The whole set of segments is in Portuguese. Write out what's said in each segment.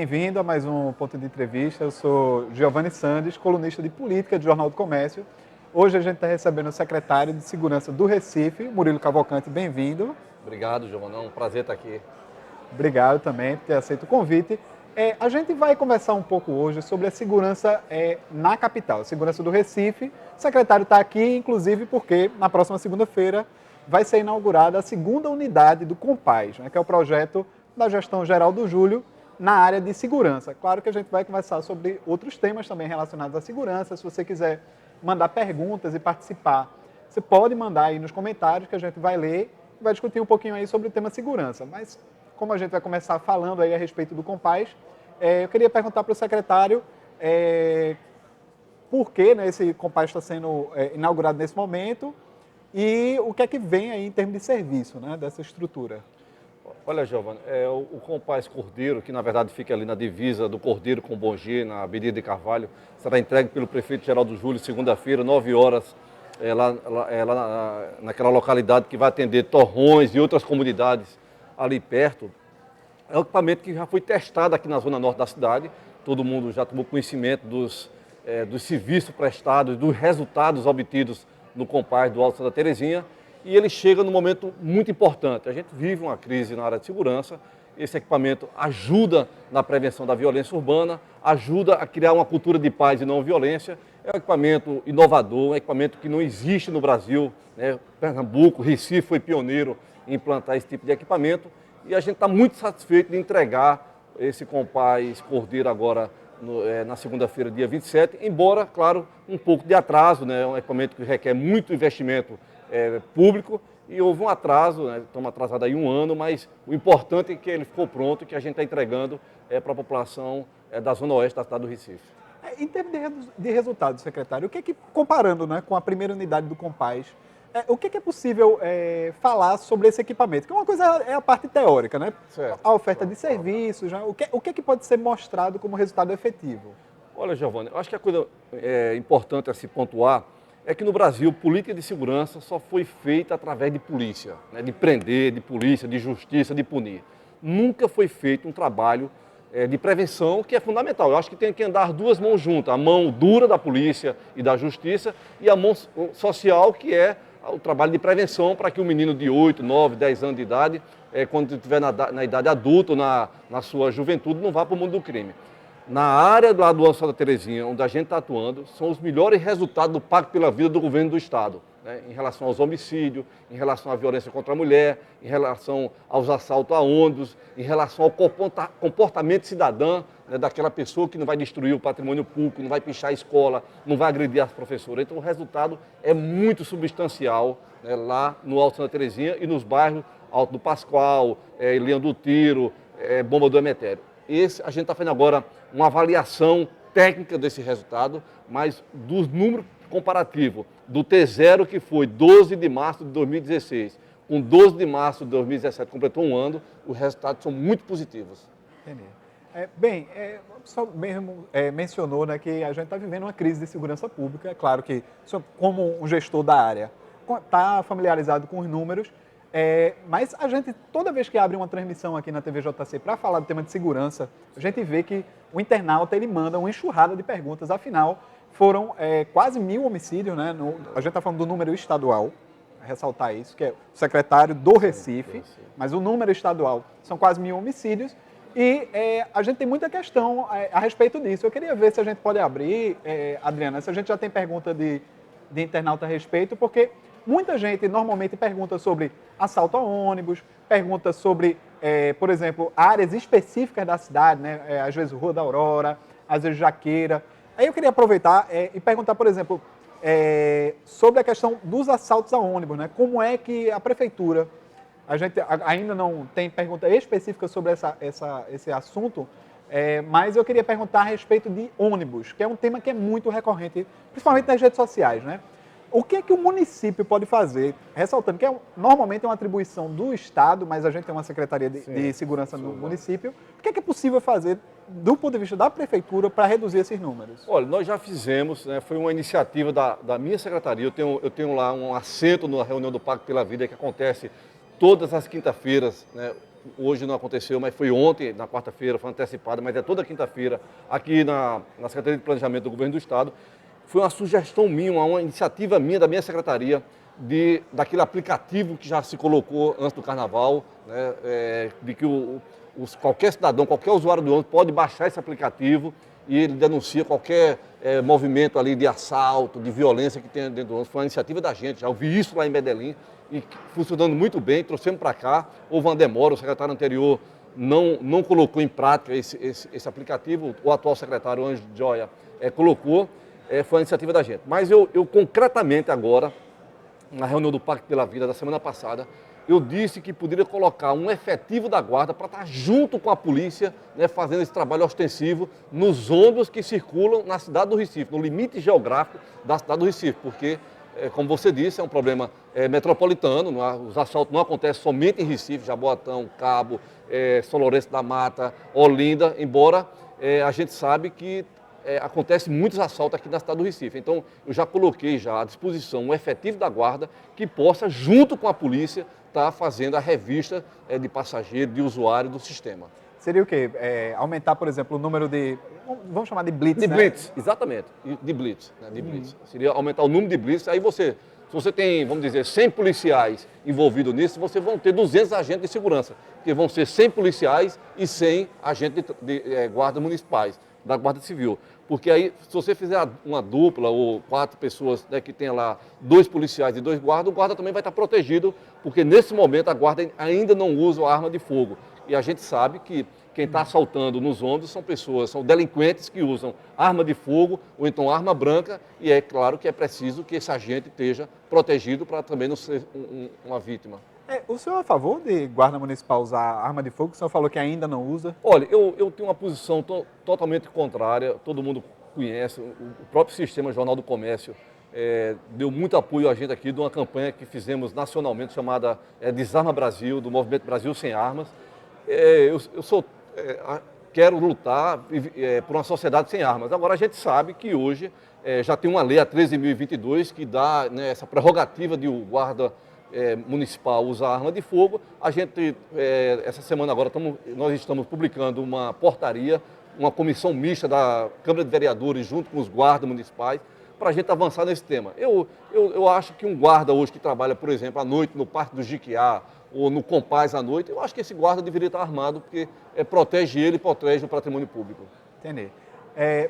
bem-vindo a mais um Ponto de Entrevista. Eu sou Giovanni Sandes, colunista de política do Jornal do Comércio. Hoje a gente está recebendo o secretário de Segurança do Recife, Murilo Cavalcante. Bem-vindo. Obrigado, Giovanni. É um prazer estar aqui. Obrigado também por ter aceito o convite. A gente vai conversar um pouco hoje sobre a segurança na capital, a segurança do Recife. O secretário está aqui, inclusive, porque na próxima segunda-feira vai ser inaugurada a segunda unidade do Compaz, né, que é o projeto da Gestão Geral do Júlio na área de segurança. Claro que a gente vai conversar sobre outros temas também relacionados à segurança. Se você quiser mandar perguntas e participar, você pode mandar aí nos comentários que a gente vai ler e vai discutir um pouquinho aí sobre o tema segurança. Mas como a gente vai começar falando aí a respeito do Compaz, eu queria perguntar para o secretário por que, né, esse Compaz está sendo inaugurado nesse momento e o que é que vem aí em termos de serviço, né, dessa estrutura. Olha, Giovanni, o Compaz Cordeiro, que na verdade fica ali na divisa do Cordeiro com o Bongi, na Avenida de Carvalho, será entregue pelo prefeito Geraldo Júlio segunda-feira, 9 horas, naquela localidade que vai atender Torrões e outras comunidades ali perto. É um equipamento que já foi testado aqui na zona norte da cidade, todo mundo já tomou conhecimento dos serviços prestados, dos resultados obtidos no Compaz do Alto Santa Terezinha, e ele chega num momento muito importante. A gente vive uma crise na área de segurança, esse equipamento ajuda na prevenção da violência urbana, ajuda a criar uma cultura de paz e não violência. É um equipamento inovador, um equipamento que não existe no Brasil, né? Pernambuco, Recife foi pioneiro em implantar esse tipo de equipamento, e a gente está muito satisfeito de entregar esse Compaz Cordeiro agora na segunda-feira, dia 27, embora, claro, um pouco de atraso, né? É um equipamento que requer muito investimento público, e houve um atraso, né? Estamos atrasados aí um ano, mas o importante é que ele ficou pronto e que a gente está entregando para a população da Zona Oeste da cidade do Recife. Em termos de resultado, secretário, o que é que, comparando, né, com a primeira unidade do Compaz, o que é possível falar sobre esse equipamento? Porque uma coisa é a parte teórica, né? Certo. A oferta de serviços, né? O que é que pode ser mostrado como resultado efetivo? Olha, Giovanni, eu acho que a coisa importante a se pontuar é que no Brasil, política de segurança só foi feita através de polícia, né? De prender, de polícia, de justiça, de punir. Nunca foi feito um trabalho de prevenção, que é fundamental. Eu acho que tem que andar duas mãos juntas, a mão dura da polícia e da justiça e a mão social, que é o trabalho de prevenção para que o menino de 8, 9, 10 anos de idade, quando estiver na idade adulta ou na sua juventude, não vá para o mundo do crime. Na área lá do Alto Santa Terezinha, onde a gente está atuando, são os melhores resultados do Pacto pela Vida do governo do Estado, né? Em relação aos homicídios, em relação à violência contra a mulher, em relação aos assaltos a ônibus, em relação ao comportamento cidadão, né, daquela pessoa que não vai destruir o patrimônio público, não vai pichar a escola, não vai agredir as professoras. Então o resultado é muito substancial, né, lá no Alto Santa Terezinha e nos bairros Alto do Pascoal, Leão do Tiro, Bomba do Emetério. A gente está fazendo agora uma avaliação técnica desse resultado, mas dos números comparativos do T0, que foi 12 de março de 2016, com 12 de março de 2017, completou um ano, os resultados são muito positivos. Entendi. O senhor mesmo mencionou, né, que a gente está vivendo uma crise de segurança pública. É claro que o senhor, como um gestor da área, está familiarizado com os números, mas a gente, toda vez que abre uma transmissão aqui na TVJC para falar do tema de segurança, a gente vê que o internauta ele manda uma enxurrada de perguntas. Afinal, foram quase 1000 homicídios, né? A gente está falando do número estadual, ressaltar isso, que é o secretário do Recife, mas o número estadual são quase 1000 homicídios. E a gente tem muita questão a respeito disso. Eu queria ver se a gente pode abrir, Adriana, se a gente já tem pergunta de internauta a respeito, porque muita gente normalmente pergunta sobre assalto a ônibus, pergunta sobre, por exemplo, áreas específicas da cidade, né? Às vezes Rua da Aurora, às vezes Jaqueira. Aí eu queria aproveitar e perguntar, por exemplo, sobre a questão dos assaltos a ônibus, né? Como é que a prefeitura, a gente ainda não tem pergunta específica sobre esse assunto, mas eu queria perguntar a respeito de ônibus, que é um tema que é muito recorrente, principalmente nas redes sociais, né? O que é que o município pode fazer, ressaltando que normalmente é uma atribuição do Estado, mas a gente tem uma Secretaria de Segurança no município, o que é possível fazer do ponto de vista da Prefeitura para reduzir esses números? Olha, nós já fizemos, né, foi uma iniciativa da minha secretaria, eu tenho lá um assento na reunião do Pacto pela Vida que acontece todas as quintas-feiras, né, hoje não aconteceu, mas foi ontem, na quarta-feira, foi antecipada, mas é toda quinta-feira, aqui na Secretaria de Planejamento do Governo do Estado. Foi uma sugestão minha, uma iniciativa minha, da minha secretaria, daquele aplicativo que já se colocou antes do Carnaval, né, de que qualquer cidadão, qualquer usuário do ônibus pode baixar esse aplicativo e ele denuncia qualquer movimento ali de assalto, de violência que tem dentro do ônibus. Foi uma iniciativa da gente, já ouvi isso lá em Medellín e funcionando muito bem, trouxemos para cá, houve uma demora, o secretário anterior não colocou em prática esse aplicativo, o atual secretário, Anjo Joia, colocou, foi uma iniciativa da gente. Mas eu concretamente agora, na reunião do Pacto pela Vida da semana passada, eu disse que poderia colocar um efetivo da guarda para estar junto com a polícia, né, fazendo esse trabalho ostensivo nos ônibus que circulam na cidade do Recife, no limite geográfico da cidade do Recife, porque, como você disse, é um problema metropolitano, os assaltos não acontecem somente em Recife, Jaboatão, Cabo, São Lourenço da Mata, Olinda, embora a gente sabe que acontece muitos assaltos aqui na cidade do Recife. Então, eu já coloquei à disposição um efetivo da guarda que possa, junto com a polícia, estar fazendo a revista de passageiro, de usuário do sistema. Seria o quê? Aumentar, por exemplo, o número de... Vamos chamar de blitz, de né? blitz, exatamente. De blitz. Né? De blitz. Seria aumentar o número de blitz. Aí se você tem, vamos dizer, 100 policiais envolvidos nisso, você vão ter 200 agentes de segurança, que vão ser 100 policiais e 100 agentes de guarda municipais, da Guarda Civil. Porque aí, se você fizer uma dupla ou 4 pessoas, né, que tenha lá 2 policiais e 2 guardas, o guarda também vai estar protegido, porque nesse momento a guarda ainda não usa a arma de fogo. E a gente sabe que quem está assaltando nos ônibus são delinquentes que usam arma de fogo ou então arma branca, e é claro que é preciso que esse agente esteja protegido para também não ser uma vítima. O senhor é a favor de guarda municipal usar arma de fogo? O senhor falou que ainda não usa. Olha, eu tenho uma posição totalmente contrária, todo mundo conhece, o próprio Sistema Jornal do Comércio deu muito apoio a gente aqui de uma campanha que fizemos nacionalmente chamada Desarma Brasil, do Movimento Brasil Sem Armas. Quero lutar por uma sociedade sem armas. Agora, a gente sabe que hoje já tem uma lei, a 13.022, que dá, né, essa prerrogativa de o guarda municipal usar arma de fogo. A gente, essa semana agora, nós estamos publicando uma portaria, uma comissão mista da Câmara de Vereadores junto com os guardas municipais, para a gente avançar nesse tema. Eu acho que um guarda hoje que trabalha, por exemplo, à noite no Parque do Jiquiá ou no Compaz à noite, eu acho que esse guarda deveria estar armado, porque protege ele e protege o patrimônio público. Entendi.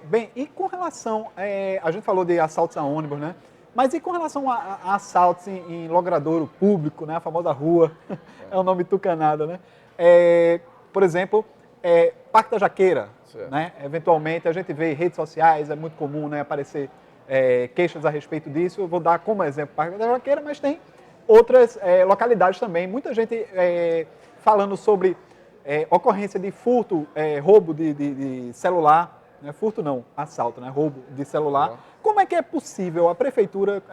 Bem, e com relação, a gente falou de assaltos a ônibus, né? Mas e com relação a assaltos em logradouro público, né? A famosa rua, é um nome tucanado, né? Por exemplo, Parque da Jaqueira, né? Eventualmente a gente vê em redes sociais, é muito comum, né, aparecer queixas a respeito disso. Eu vou dar como exemplo Parque da Jaqueira, mas tem outras localidades também. Muita gente falando sobre ocorrência de furto, roubo de celular, né? Furto não, assalto, né? Roubo de celular. Como é que é possível a prefeitura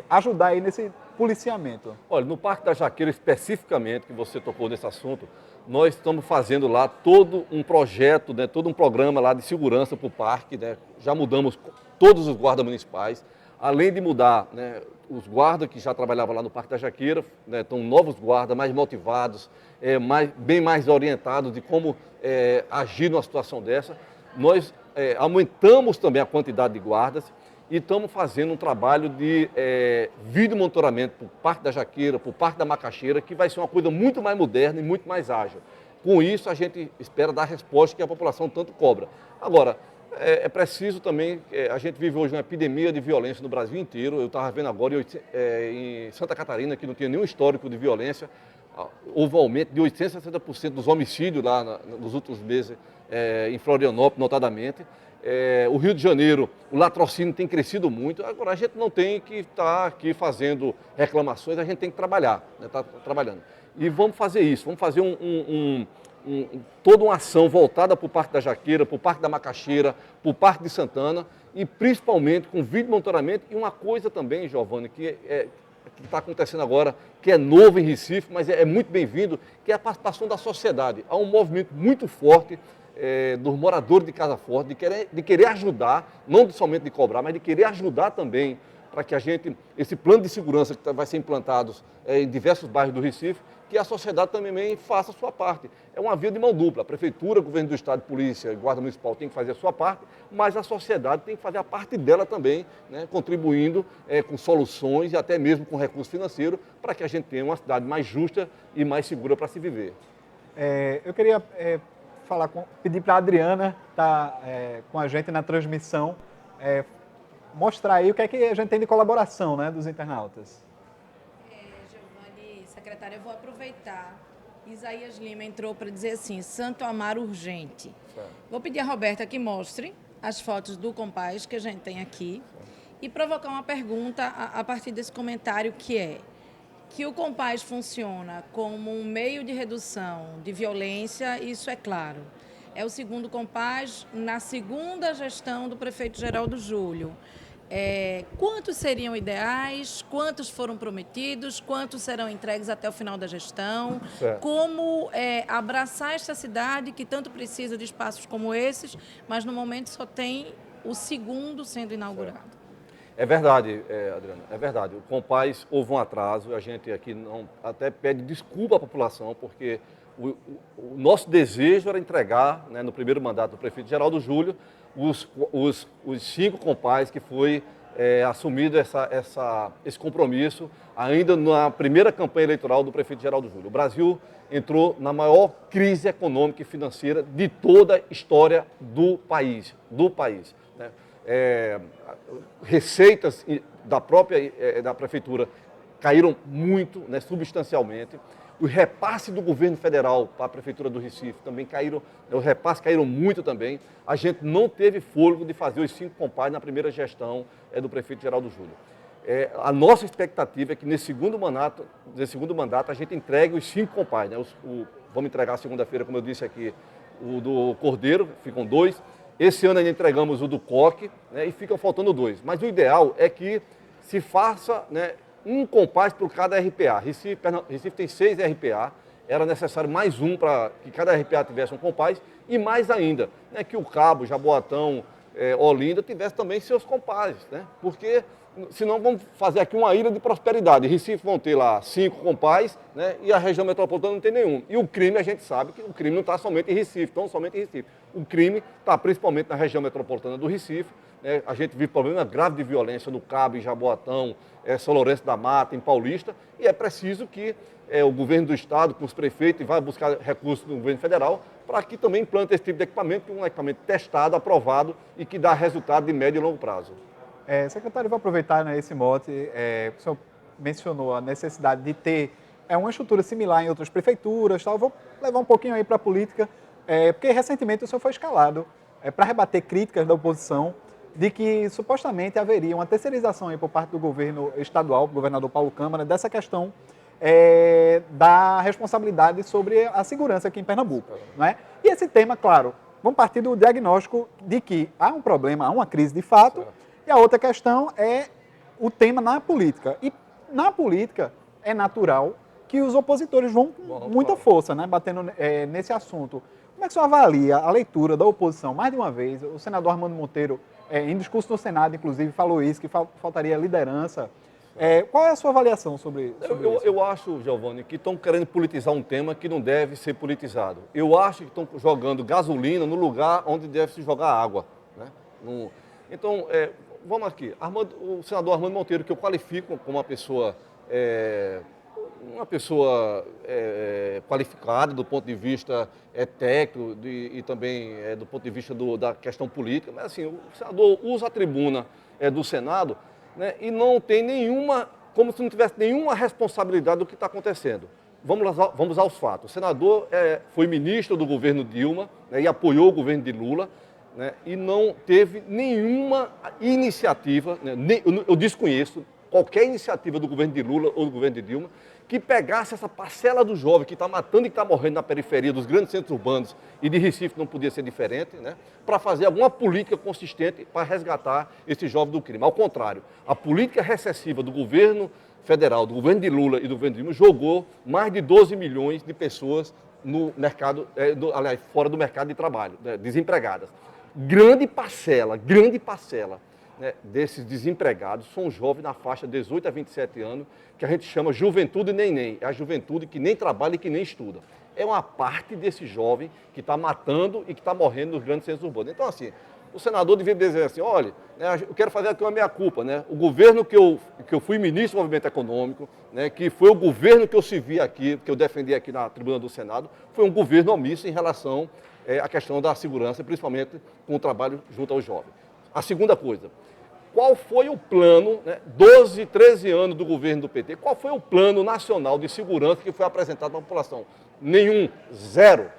ajudar aí nesse policiamento? Olha, no Parque da Jaqueira especificamente, que você tocou nesse assunto, nós estamos fazendo lá todo um projeto, né, todo um programa lá de segurança para o parque, né? Já mudamos todos os guardas municipais, além de mudar, né, os guardas que já trabalhavam lá no Parque da Jaqueira, né, estão novos guardas, mais motivados, bem mais orientados de como agir numa situação dessa. Nós aumentamos também a quantidade de guardas e estamos fazendo um trabalho de vídeo monitoramento para o Parque da Jaqueira, para o Parque da Macaxeira, que vai ser uma coisa muito mais moderna e muito mais ágil. Com isso, a gente espera dar a resposta que a população tanto cobra. Agora, é preciso também, a gente vive hoje uma epidemia de violência no Brasil inteiro. Eu estava vendo agora em Santa Catarina, que não tinha nenhum histórico de violência, houve um aumento de 860% dos homicídios lá nos últimos meses, em Florianópolis, notadamente. O Rio de Janeiro, o latrocínio tem crescido muito. Agora, a gente não tem que estar aqui fazendo reclamações, a gente tem que trabalhar, né? Tá trabalhando. E vamos fazer isso, vamos fazer toda uma ação voltada para o Parque da Jaqueira, para o Parque da Macaxeira, para o Parque de Santana, e principalmente com vídeo monitoramento. E uma coisa também, Giovanni, que está acontecendo agora, que é novo em Recife, mas é muito bem-vindo, que é a participação da sociedade. Há um movimento muito forte dos moradores de Casa Forte, de querer ajudar, não somente de cobrar, mas de querer ajudar também para que esse plano de segurança que vai ser implantado em diversos bairros do Recife, que a sociedade também faça a sua parte. É uma via de mão dupla. A Prefeitura, o Governo do Estado, Polícia e Guarda Municipal tem que fazer a sua parte, mas a sociedade tem que fazer a parte dela também, né, contribuindo com soluções e até mesmo com recurso financeiro para que a gente tenha uma cidade mais justa e mais segura para se viver. Eu queria pedir para a Adriana estar com a gente na transmissão, mostrar aí o que é que a gente tem de colaboração, né, dos internautas. Giovanni, secretária, eu vou aproveitar. Isaías Lima entrou para dizer assim, Santo Amaro urgente. Certo. Vou pedir a Roberta que mostre as fotos do Compaz que a gente tem aqui e provocar uma pergunta a partir desse comentário que o Compaz funciona como um meio de redução de violência, isso é claro. É o segundo Compaz na segunda gestão do prefeito Geraldo Júlio. Quantos seriam ideais? Quantos foram prometidos? Quantos serão entregues até o final da gestão? Certo. Como abraçar esta cidade que tanto precisa de espaços como esses, mas no momento só tem o segundo sendo inaugurado? Certo. É verdade, Adriana, é verdade. O Compaz houve um atraso, a gente aqui até pede desculpa à população, porque o nosso desejo era entregar, né, no primeiro mandato do prefeito Geraldo Júlio, os 5 Compaz que foi assumido esse compromisso ainda na primeira campanha eleitoral do prefeito Geraldo Júlio. O Brasil entrou na maior crise econômica e financeira de toda a história do país. Né? Receitas da prefeitura caíram muito, né, substancialmente. O repasse do governo federal para a Prefeitura do Recife também os repasses caíram muito também. A gente não teve fôlego de fazer os 5 Compaz na primeira gestão do prefeito Geraldo Júlio. A nossa expectativa é que nesse segundo mandato a gente entregue os 5 Compaz. Né? Vamos entregar segunda-feira, como eu disse aqui, o do Cordeiro, ficam 2. Esse ano ainda entregamos o do Coque, né, e ficam faltando 2. Mas o ideal é que se faça, né, um Compaz por cada RPA. Recife tem 6 RPA, era necessário mais um para que cada RPA tivesse um Compaz, e mais ainda, né, que o Cabo, Jaboatão, Olinda tivesse também seus Compazes, né, porque senão vamos fazer aqui uma ilha de prosperidade. Recife vão ter lá 5 Compaz, né, e a região metropolitana não tem nenhum. E o crime, a gente sabe que o crime não está somente em Recife, O crime está principalmente na região metropolitana do Recife. A gente vive problema grave de violência no Cabo, em Jaboatão, São Lourenço da Mata, em Paulista, e é preciso que o governo do estado, com os prefeitos, vá buscar recursos do governo federal para que também implante esse tipo de equipamento, que é um equipamento testado, aprovado e que dá resultado de médio e longo prazo. Secretário, vou aproveitar, né, esse mote. O senhor mencionou a necessidade de ter uma estrutura similar em outras prefeituras. Tal. Vou levar um pouquinho aí para a política, porque recentemente o senhor foi escalado para rebater críticas da oposição de que supostamente haveria uma terceirização aí por parte do governo estadual, do governador Paulo Câmara, dessa questão da responsabilidade sobre a segurança aqui em Pernambuco. Não é? E esse tema, claro, vamos partir do diagnóstico de que há um problema, há uma crise de fato, certo. E a outra questão é o tema na política. E na política é natural que os opositores vão com muita força, né, batendo nesse assunto. Como é que o senhor avalia a leitura da oposição? Mais de uma vez, o senador Armando Monteiro, em discurso no Senado, inclusive, falou isso, que faltaria liderança. Qual é a sua avaliação sobre isso? Eu acho, Giovanni, que estão querendo politizar um tema que não deve ser politizado. Eu acho que estão jogando gasolina no lugar onde deve se jogar água. Né? Então, vamos aqui. O senador Armando Monteiro, que eu qualifico como uma pessoa qualificada do ponto de vista técnico e também do ponto de vista da questão política, mas assim, o senador usa a tribuna do Senado, né, e não tem como se não tivesse nenhuma responsabilidade do que está acontecendo. Vamos aos fatos. O senador foi ministro do governo Dilma, né, e apoiou o governo de Lula, né, e não teve nenhuma iniciativa, né, eu desconheço qualquer iniciativa do governo de Lula ou do governo de Dilma que pegasse essa parcela do jovem que está matando e que está morrendo na periferia dos grandes centros urbanos, e de Recife não podia ser diferente, né, para fazer alguma política consistente para resgatar esse jovem do crime. Ao contrário, a política recessiva do governo federal, do governo de Lula e do governo de Dilma jogou mais de 12 milhões de pessoas no mercado, fora do mercado de trabalho, né, desempregadas. Grande parcela né, desses desempregados são jovens na faixa de 18 a 27 anos, que a gente chama juventude neném. É a juventude que nem trabalha e que nem estuda. É uma parte desse jovem que está matando e que está morrendo nos grandes centros urbanos. Então, assim, o senador devia dizer assim, olha, né, eu quero fazer aqui uma meia-culpa, né? O governo que eu fui ministro do Movimento Econômico, né, que foi o governo que eu servi aqui, que eu defendi aqui na tribuna do Senado, foi um governo omisso em relação à questão da segurança, principalmente com o trabalho junto aos jovens. A segunda coisa, qual foi o plano, né, 12, 13 anos do governo do PT, qual foi o plano nacional de segurança que foi apresentado para a população? Nenhum, zero.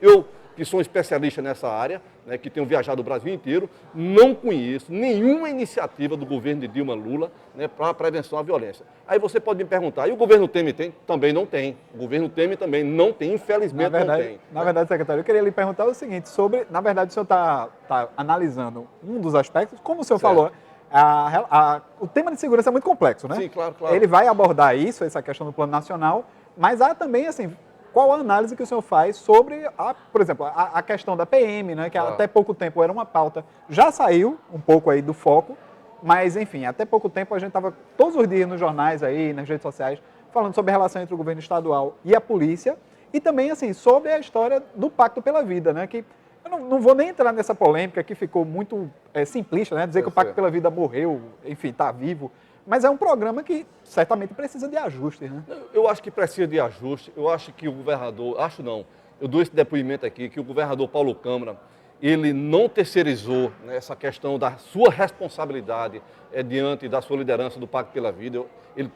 Eu que sou um especialista nessa área, né, que tenho viajado o Brasil inteiro, não conheço nenhuma iniciativa do governo de Dilma Lula, né, para a prevenção à violência. Aí você pode me perguntar, e o governo Temer tem? Também não tem. O governo Temer também não tem, infelizmente não tem. Na verdade, secretário, eu queria lhe perguntar o seguinte, sobre, na verdade, o senhor está analisando um dos aspectos, como o senhor falou, o tema de segurança é muito complexo, né? Sim, claro, claro. Ele vai abordar isso, essa questão do plano nacional, mas há também, assim, qual a análise que o senhor faz sobre, por exemplo, a questão da PM, né, que até pouco tempo era uma pauta, já saiu um pouco aí do foco, mas, enfim, até pouco tempo a gente estava todos os dias nos jornais aí, nas redes sociais, falando sobre a relação entre o governo estadual e a polícia, e também, assim, sobre a história do Pacto pela Vida, né, que eu não vou nem entrar nessa polêmica que ficou muito simplista, né, dizer que o Pacto pela Vida morreu, enfim, está vivo, mas é um programa que certamente precisa de ajustes, né? Eu acho que precisa de ajuste. Eu acho que o governador, eu dou esse depoimento aqui, que o governador Paulo Câmara, ele não terceirizou, né, essa questão da sua responsabilidade diante da sua liderança do Pacto pela Vida.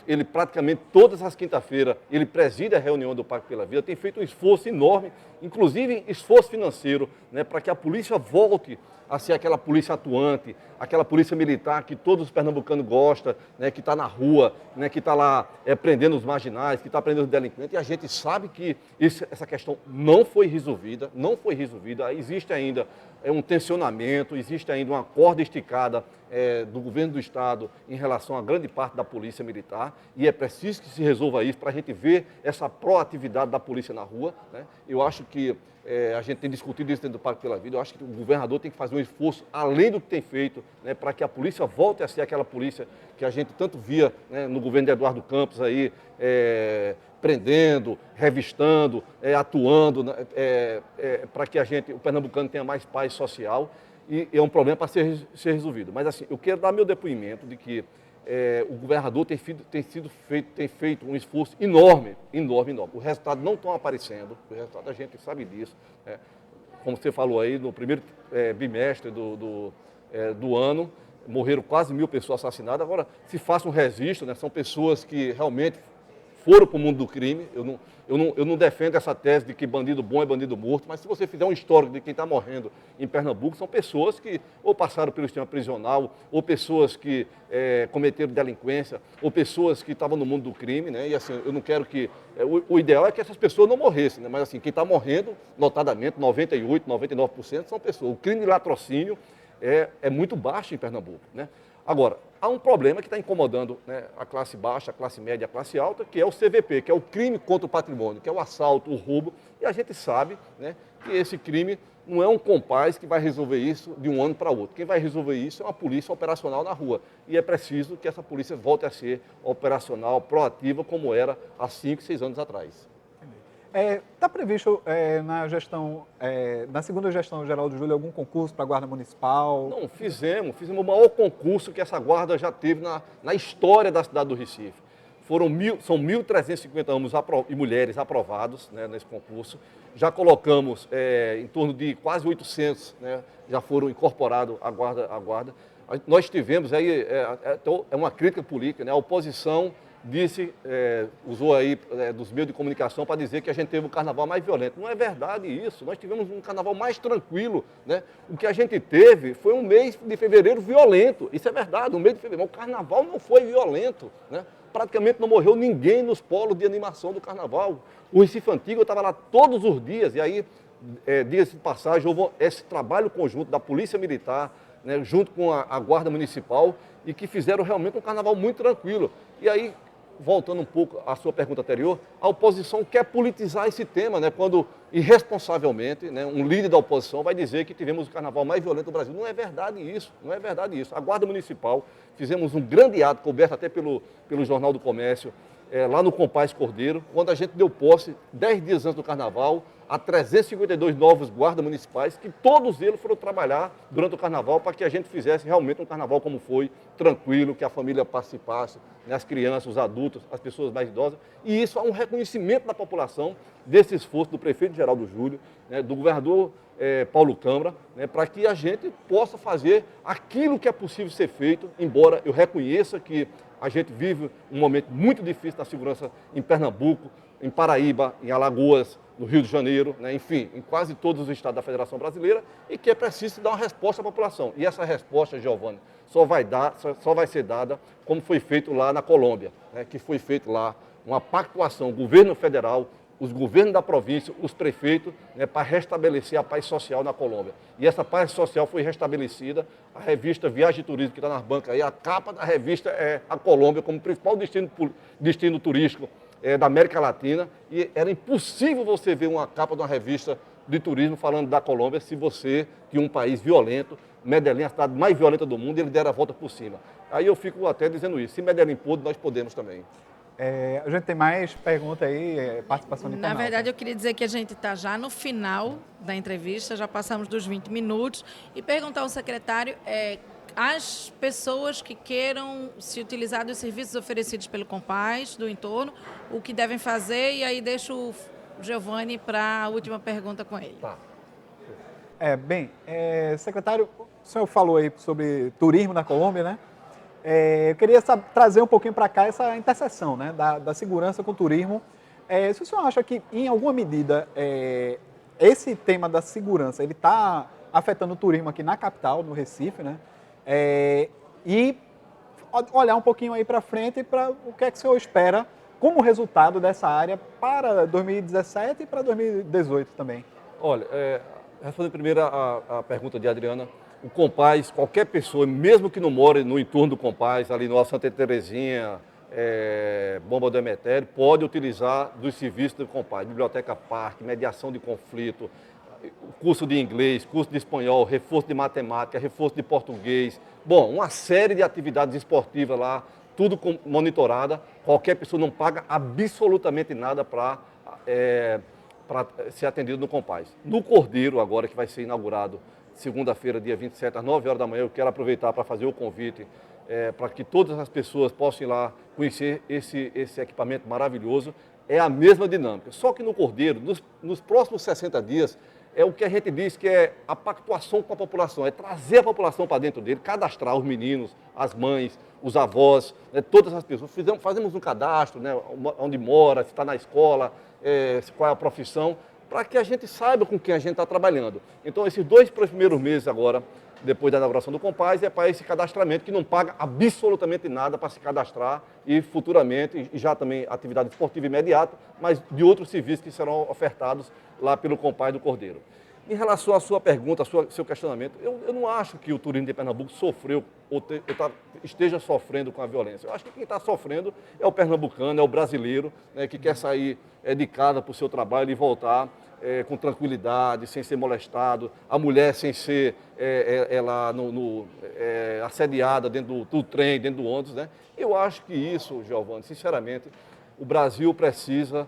Ele praticamente todas as quinta-feiras, ele preside a reunião do Pacto pela Vida, tem feito um esforço enorme, inclusive esforço financeiro, né, para que a polícia volte a ser aquela polícia atuante, aquela polícia militar que todos os pernambucanos gostam, né, que está na rua, né, que está lá prendendo os marginais, que está prendendo os delinquentes, e a gente sabe que essa questão não foi resolvida, existe ainda um tensionamento, existe ainda uma corda esticada do governo do Estado em relação a grande parte da polícia militar, e é preciso que se resolva isso para a gente ver essa proatividade da polícia na rua, né? Eu acho que a gente tem discutido isso dentro do Pacto pela Vida. Eu acho que o governador tem que fazer um esforço além do que tem feito, né, para que a polícia volte a ser aquela polícia que a gente tanto via, né, no governo de Eduardo Campos aí, prendendo, revistando, atuando, para que o pernambucano tenha mais paz social, e é um problema para ser resolvido. Mas assim, eu quero dar meu depoimento de que o governador tem feito um esforço enorme. O resultado não está aparecendo, o resultado a gente sabe disso. Como você falou aí, no primeiro bimestre do ano, morreram quase 1.000 pessoas assassinadas. Agora, se faça um registro, né, são pessoas que realmente foram para o mundo do crime. Eu não defendo essa tese de que bandido bom é bandido morto, mas se você fizer um histórico de quem está morrendo em Pernambuco, são pessoas que ou passaram pelo sistema prisional, ou pessoas que cometeram delinquência, ou pessoas que estavam no mundo do crime, né? E assim, eu não quero que... O ideal é que essas pessoas não morressem, né? Mas assim, quem está morrendo, notadamente, 98%, 99% são pessoas. O crime de latrocínio é muito baixo em Pernambuco, né? Agora, há um problema que está incomodando, né, a classe baixa, a classe média, a classe alta, que é o CVP, que é o crime contra o patrimônio, que é o assalto, o roubo, e a gente sabe, né, que esse crime não é um compás que vai resolver isso de um ano para outro. Quem vai resolver isso é uma polícia operacional na rua, e é preciso que essa polícia volte a ser operacional, proativa, como era há 5, 6 anos atrás. Está previsto na segunda gestão geral de Júlio algum concurso para a Guarda Municipal? Não, fizemos o maior concurso que essa guarda já teve na história da cidade do Recife. São 1.350 homens e mulheres aprovados, né, nesse concurso. Já colocamos em torno de quase 800, né, já foram incorporados à guarda. Nós tivemos aí, uma crítica política, né, a oposição usou aí dos meios de comunicação para dizer que a gente teve um carnaval mais violento. Não é verdade isso, nós tivemos um carnaval mais tranquilo, né? O que a gente teve foi um mês de fevereiro violento, isso é verdade, um mês de fevereiro, o carnaval não foi violento, né? Praticamente não morreu ninguém nos polos de animação do carnaval. O Recife Antigo, eu estava lá todos os dias, e aí, dias de passagem, houve esse trabalho conjunto da Polícia Militar, né, junto com a Guarda Municipal, e que fizeram realmente um carnaval muito tranquilo. E aí, voltando um pouco à sua pergunta anterior, a oposição quer politizar esse tema, né? Quando irresponsavelmente, né, um líder da oposição vai dizer que tivemos o carnaval mais violento do Brasil. Não é verdade isso, não é verdade isso. A Guarda Municipal, fizemos um grande ato, coberto até pelo Jornal do Comércio, lá no Compaz Cordeiro, quando a gente deu posse, 10 dias antes do carnaval, a 352 novos guardas municipais, que todos eles foram trabalhar durante o carnaval para que a gente fizesse realmente um carnaval como foi, tranquilo, que a família participasse, né, as crianças, os adultos, as pessoas mais idosas. E isso é um reconhecimento da população desse esforço do prefeito Geraldo Júlio, né, do governador Paulo Câmara, né, para que a gente possa fazer aquilo que é possível ser feito, embora eu reconheça que a gente vive um momento muito difícil da segurança em Pernambuco, em Paraíba, em Alagoas, no Rio de Janeiro, né, enfim, em quase todos os estados da Federação Brasileira, e que é preciso dar uma resposta à população. E essa resposta, Giovanni, só vai ser dada como foi feito lá na Colômbia, né, que foi feito lá uma pactuação, governo federal, os governos da província, os prefeitos, né, para restabelecer a paz social na Colômbia. E essa paz social foi restabelecida. A revista Viagem e Turismo, que está nas bancas aí, a capa da revista é a Colômbia como principal destino turístico da América Latina. E era impossível você ver uma capa de uma revista de turismo falando da Colômbia se você tinha um país violento. Medellín, a cidade mais violenta do mundo, e ele dera a volta por cima. Aí eu fico até dizendo isso. Se Medellín pôde, nós podemos também. A gente tem mais pergunta aí, participação de Na canal. verdade, eu queria dizer que a gente está já no final da entrevista, já passamos dos 20 minutos, e perguntar ao secretário as pessoas que queiram se utilizar dos serviços oferecidos pelo Compaz, do entorno, o que devem fazer, e aí deixo o Giovanni para a última pergunta com ele. Tá. Secretário, o senhor falou aí sobre turismo na Colômbia, né? Eu queria trazer um pouquinho para cá essa interseção, né, da segurança com o turismo. Se o senhor acha que, em alguma medida, esse tema da segurança ele está afetando o turismo aqui na capital, no Recife, né? E olhar um pouquinho aí para frente para o que é que o senhor espera como resultado dessa área para 2017 e para 2018 também. Olha, respondendo primeiro a pergunta de Adriana, o Compaz, qualquer pessoa, mesmo que não more no entorno do Compaz, ali no Santa Terezinha, Bomba do Emetério, pode utilizar dos serviços do Compaz, Biblioteca Parque, mediação de conflito, curso de inglês, curso de espanhol, reforço de matemática, reforço de português. Bom, uma série de atividades esportivas lá, tudo monitorada. Qualquer pessoa não paga absolutamente nada para ser atendido no Compaz. No Cordeiro, agora que vai ser inaugurado segunda-feira, dia 27, às 9 horas da manhã, eu quero aproveitar para fazer o convite para que todas as pessoas possam ir lá conhecer esse equipamento maravilhoso. É a mesma dinâmica. Só que no Cordeiro, nos próximos 60 dias, é o que a gente diz que é a pactuação com a população, é trazer a população para dentro dele, cadastrar os meninos, as mães, os avós, né, todas as pessoas. Fazemos um cadastro, né, onde mora, se está na escola, qual é a profissão, para que a gente saiba com quem a gente está trabalhando. Então, esses 2 primeiros meses agora, depois da inauguração do Compaz, é para esse cadastramento, que não paga absolutamente nada para se cadastrar e futuramente, e já também atividade esportiva imediata, mas de outros serviços que serão ofertados lá pelo Compaz do Cordeiro. Em relação à sua pergunta, ao seu questionamento, eu não acho que o turismo de Pernambuco sofreu ou esteja sofrendo com a violência. Eu acho que quem está sofrendo é o pernambucano, é o brasileiro, né, que quer sair de casa para o seu trabalho e voltar com tranquilidade, sem ser molestado, a mulher sem ser assediada dentro do trem, dentro do ônibus, né? Eu acho que isso, Giovanni, sinceramente, o Brasil precisa.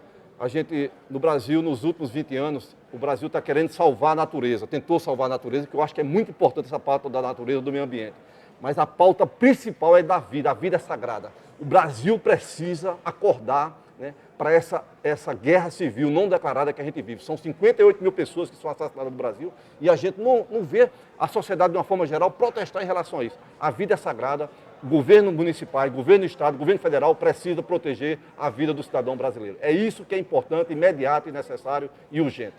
No Brasil, nos últimos 20 anos, o Brasil está querendo salvar a natureza, tentou salvar a natureza, que eu acho que é muito importante essa pauta da natureza, do meio ambiente. Mas a pauta principal é da vida, a vida é sagrada. O Brasil precisa acordar, né, para essa guerra civil não declarada que a gente vive. São 58 mil pessoas que são assassinadas no Brasil e a gente não vê a sociedade, de uma forma geral, protestar em relação a isso. A vida é sagrada, governo municipal, governo do estado, governo federal precisa proteger a vida do cidadão brasileiro. É isso que é importante, imediato e necessário e urgente.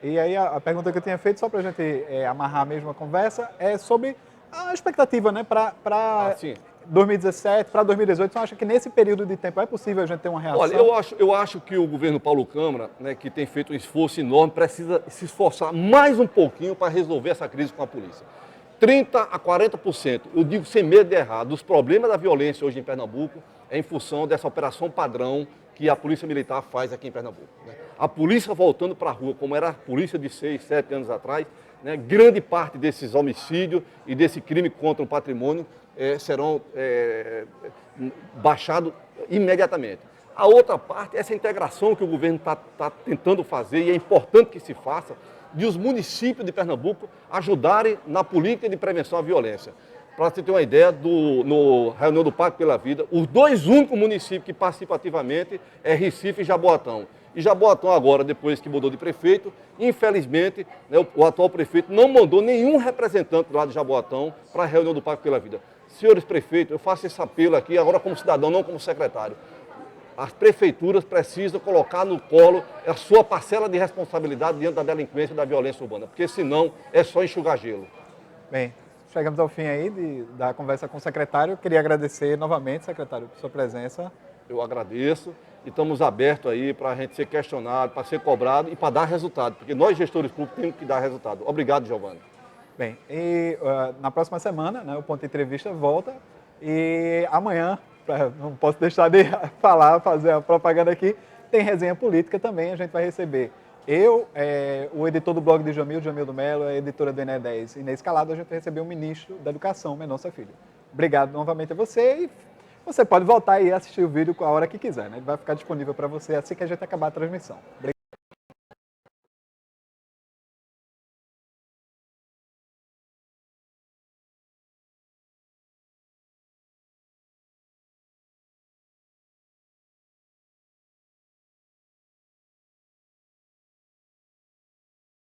E aí a pergunta que eu tinha feito, só para a gente amarrar mesmo a conversa, é sobre a expectativa, né, para 2017, para 2018. Você acha que nesse período de tempo é possível a gente ter uma reação? Olha, eu acho que o governo Paulo Câmara, né, que tem feito um esforço enorme, precisa se esforçar mais um pouquinho para resolver essa crise com a polícia. 30% a 40%, eu digo sem medo de errar, dos problemas da violência hoje em Pernambuco é em função dessa operação padrão que a Polícia Militar faz aqui em Pernambuco, né? A polícia voltando para a rua, como era a polícia de 6, 7 anos atrás, né? Grande parte desses homicídios e desse crime contra o patrimônio serão baixados imediatamente. A outra parte, essa integração que o governo está tentando fazer, e é importante que se faça, de os municípios de Pernambuco ajudarem na política de prevenção à violência. Para você ter uma ideia, no reunião do Pacto pela Vida, os 2 únicos municípios que participam ativamente é Recife e Jaboatão. E Jaboatão agora, depois que mudou de prefeito, infelizmente, né, o atual prefeito não mandou nenhum representante lá de Jaboatão para a reunião do Pacto pela Vida. Senhores prefeitos, eu faço esse apelo aqui agora como cidadão, não como secretário. As prefeituras precisam colocar no colo a sua parcela de responsabilidade diante da delinquência e da violência urbana, porque senão é só enxugar gelo. Bem, chegamos ao fim aí da conversa com o secretário. Eu queria agradecer novamente, secretário, por sua presença. Eu agradeço e estamos abertos aí para a gente ser questionado, para ser cobrado e para dar resultado, porque nós, gestores públicos, temos que dar resultado. Obrigado, Giovanni. Bem, e na próxima semana, né, o Ponto Entrevista volta e amanhã, não posso deixar de fazer a propaganda aqui, tem resenha política também, a gente vai receber o editor do blog de Jamildo Melo, a editora do ENE10, Inês Calado, a gente vai receber o ministro da Educação, Mendonça Filho. Obrigado novamente a você e você pode voltar e assistir o vídeo a hora que quiser, né? Ele vai ficar disponível para você assim que a gente acabar a transmissão. Obrigado.